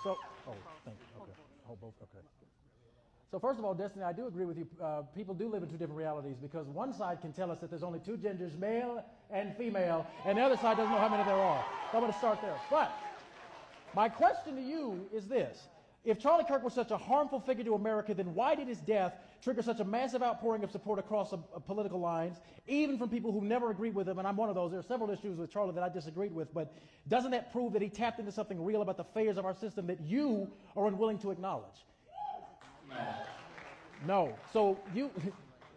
So, oh, thank you. Okay. Oh, both. Okay. So first of all, Destiny, I do agree with you. People do live in two different realities because one side can tell us that there's only two genders, male and female, and the other side doesn't know how many there are. So I'm going to start there. But my question to you is this. If Charlie Kirk was such a harmful figure to America, then why did his death trigger such a massive outpouring of support across political lines, even from people who never agreed with him? And I'm one of those. There are several issues with Charlie that I disagreed with, but doesn't that prove that he tapped into something real about the failures of our system that you are unwilling to acknowledge? No. So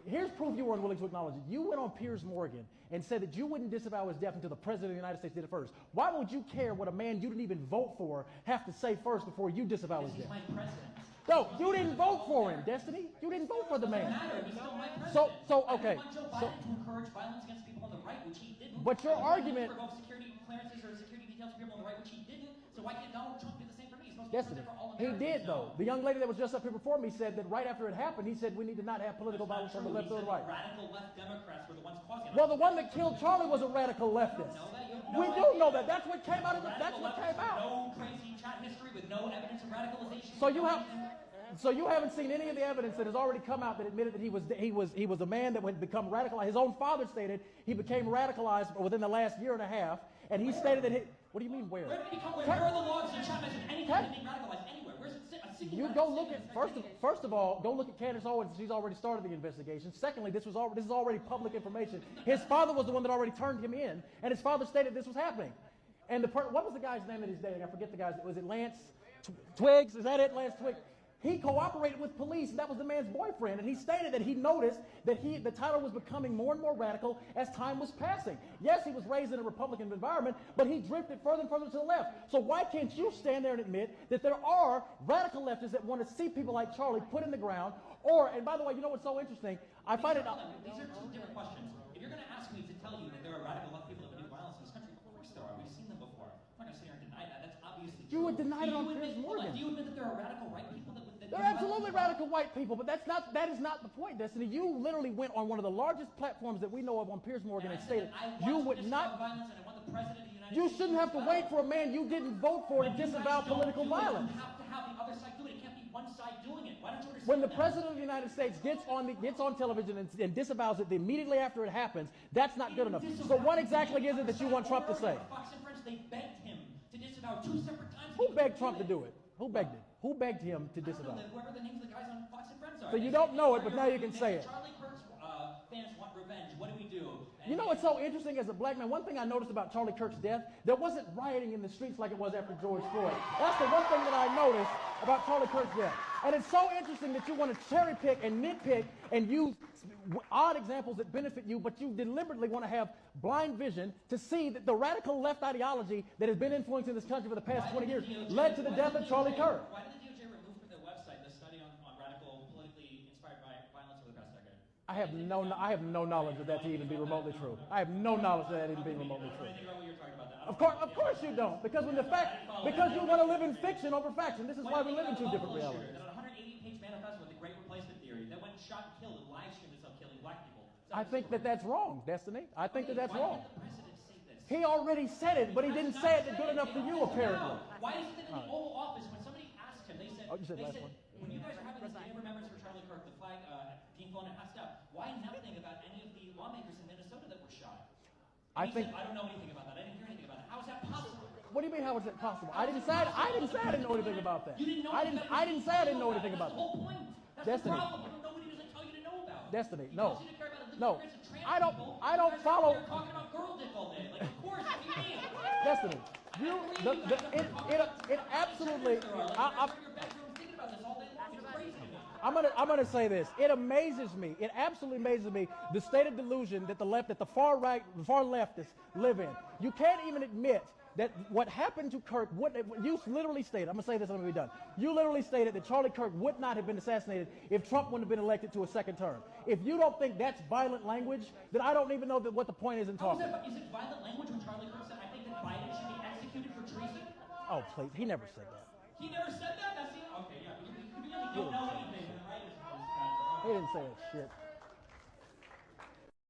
here's proof you were unwilling to acknowledge it. You went on Piers Morgan and said that you wouldn't disavow his death until the President of the United States did it first. Why would you care what a man you didn't even vote for have to say first before you disavow his death? He's my president. No, you didn't vote for him, Destiny. You didn't vote for the man. He's still my president. So okay. I want Joe Biden to encourage violence against people on the right, which he didn't. But your argument. Revoke security clearances or security details for people on the right, which he didn't. So why can't Donald Trump do the same for me? He's supposed to be Destiny. president for all He Americans. did, though. The young lady that was just up here before me said that right after it happened, he said we need to not have political violence on the left or the right. Radical left Democrats were the ones causing it. Well, the one that killed Charlie was a radical leftist. We do know that. That's what came out of it. That's what came out. No crazy chat history with no evidence of radicalization. So you haven't seen any of the evidence that has already come out that admitted that he was a man that would become radicalized. His own father stated he became radicalized within the last year and a half, and he stated that what do you mean where? Where did he become? Where are the logs in chat mention anything of being radicalized anywhere? Where's it? You go look at first of all, go look at Candace Owens. She's already started the investigation. Secondly, this is already public information. His father was the one that already turned him in, and his father stated this was happening. And what was the guy's name that he's dating? I forget the guy's. Was it Lance Twiggs? Is that it, Lance Twiggs? He cooperated with police, and that was the man's boyfriend. And he stated that he noticed that the title was becoming more and more radical as time was passing. Yes, he was raised in a Republican environment, but he drifted further and further to the left. So why can't you stand there and admit that there are radical leftists that want to see people like Charlie put in the ground? And by the way, you know what's so interesting? These are two different questions. If you're going to ask me to tell you that there are radical left people that would do violence in this country, of course there are. We've seen them before. I'm not going to sit here and deny that. That's obviously true. You would deny it on Piers Morgan. Do you admit that there are radical right people that would... There are absolutely radical white people, but that is not the point, Destiny. You literally went on one of the largest platforms that we know of on Piers Morgan and stated you would not... Violence and I want the President of the United You States shouldn't have to wait for a man you didn't vote for to disavow political violence. You have to have the other side do it. It can't be one side doing it. Why don't you understand When the President of the United States gets on television and disavows it immediately after it happens, that's not good enough. So what exactly is it that you want Trump to say? Fox and Friends, they begged him to disavow 2 separate times. Who begged Trump to do it? Who begged it? Who begged him to disavow? Whoever the names of the guys on Fox and Friends are. So you don't know it, but now you can say it. Charlie Kirk's fans want revenge. What do we do? You know what's so interesting as a black man? One thing I noticed about Charlie Kirk's death, there wasn't rioting in the streets like it was after George Floyd. That's the one thing that I noticed about Charlie Kirk's death. And it's so interesting that you want to cherry pick and nitpick and use odd examples that benefit you, but you deliberately want to have blind vision to see that the radical left ideology that has been influencing this country for the past 20 years led to the death of Charlie Kirk. Why did the DOJ remove from their website the study on radical, politically inspired violence over the past decade? I have no knowledge of that to even be remotely true. I have no knowledge of that even being remotely true. Of course you don't, because you want to live in fiction over fact, and this is why we live in two different realities. There's a 180-page manifesto with the Great Replacement Theory that went shot and killed and live streamed itself killing black people. I think that's wrong, Destiny. I think that's wrong. Why did the president say this? He already said it, but he didn't say it good enough for you, apparently. Why is it that in the Oval Office, when somebody asked him, they said, one. when you guys are having this day of remembrance for Charlie Kirk, the flag being flown and passed out, why nothing about any of the lawmakers in Minnesota that were shot? I don't know anything about that. I didn't hear anything about that. How is that possible? What do you mean? How is that possible? I didn't say I didn't know anything about that. You didn't know. I didn't say I didn't know anything about that. That's the whole point. That's Destiny. the problem. Nobody doesn't tell you to know about. Destiny. No. No. I don't follow. You're talking about girl dick all day. Like, of course, what do you mean? Destiny. It absolutely. I'm gonna say this. It amazes me. It absolutely amazes me the state of delusion that the far leftists live in. You can't even admit that what happened to Kirk you literally stated. I'm gonna say this and I'm gonna be done. You literally stated that Charlie Kirk would not have been assassinated if Trump wouldn't have been elected to a second term. If you don't think that's violent language, then I don't even know what the point is in talking. Is it violent language when Charlie Kirk said, "I think that Biden should be executed for treason"? Oh please, he never said that. He never said that? Okay, yeah. But you really don't know anything, right? He didn't say that shit.